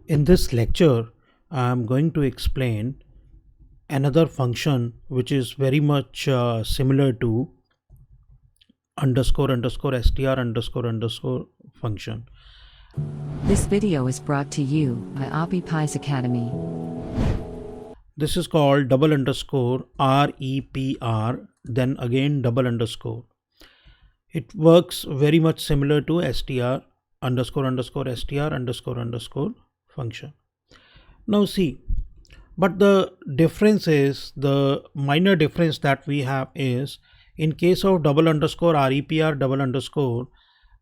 In this lecture, I am going to explain another function which is very much similar to __str__ function. This video is brought to you by OppiPies Academy. This is called _REPR, then again __. It works very much similar to str__str__ function. Now see, but the difference is, the minor difference that we have is, in case of __REPR_,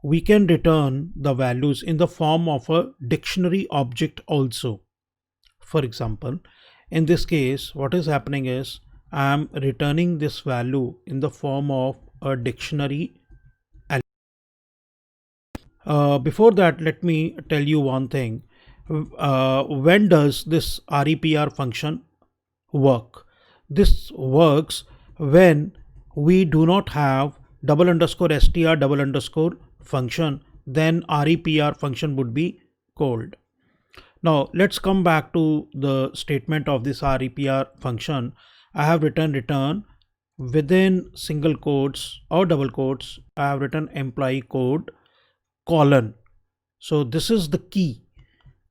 we can return the values in the form of a dictionary object also. For example, in this case, what is happening is I am returning this value in the form of a dictionary. Before that, let me tell you one thing. When does this REPR function work? This works when we do not have __str__ function, then REPR function would be called. Now let's come back to the statement of this REPR function. I have written return within single quotes or double quotes. I have written employee code colon. So this is the key.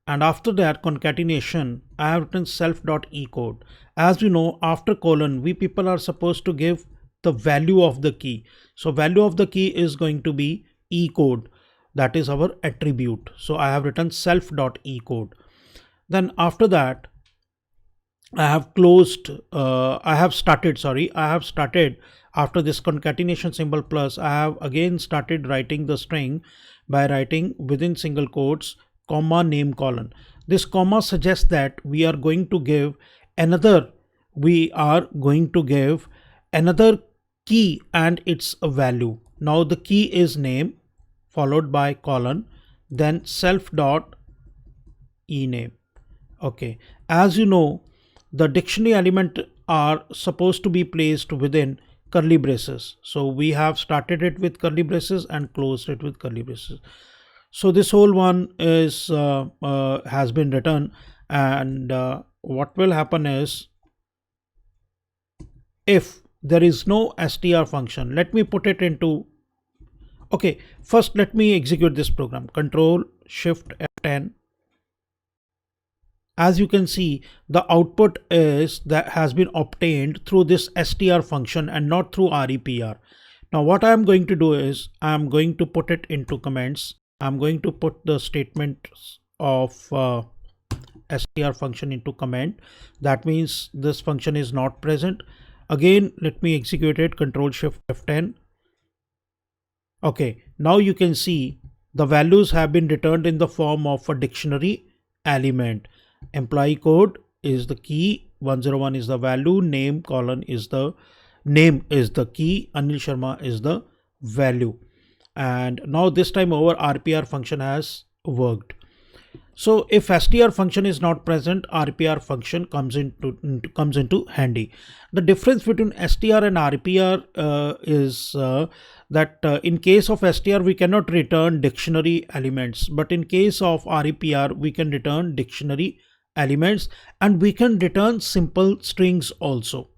And after that concatenation, I have written self.ecode. As you know, after colon, we people are supposed to give the value of the key. So value of the key is going to be ecode. That is our attribute. So I have written self.ecode. Then after that, I have started after this concatenation symbol plus, I have again started writing the string by writing within single quotes comma name colon. This comma suggests that we are going to give another key and its a value. Now the key is name followed by colon, then self.ename. Okay, as you know, the dictionary element are supposed to be placed within curly braces. So we have started it with curly braces and closed it with curly braces. So this whole one is has been written, and what will happen is, if there is no str function, let me put it into, okay, first let me execute this program. Control Shift F10. As you can see, the output is that has been obtained through this str function and not through REPR. Now what I am going to do is I am going to put it into comments. I'm going to put the statements of str function into comment. That means this function is not present. Again, let me execute it. Control Shift F10. Okay, now you can see the values have been returned in the form of a dictionary element. Employee code is the key, 101 is the value, name colon is the key, Anil Sharma is the value. And now this time our REPR function has worked. So if str function is not present, REPR function comes into handy. The difference between str and REPR is that in case of str we cannot return dictionary elements, but in case of REPR we can return dictionary elements and we can return simple strings also.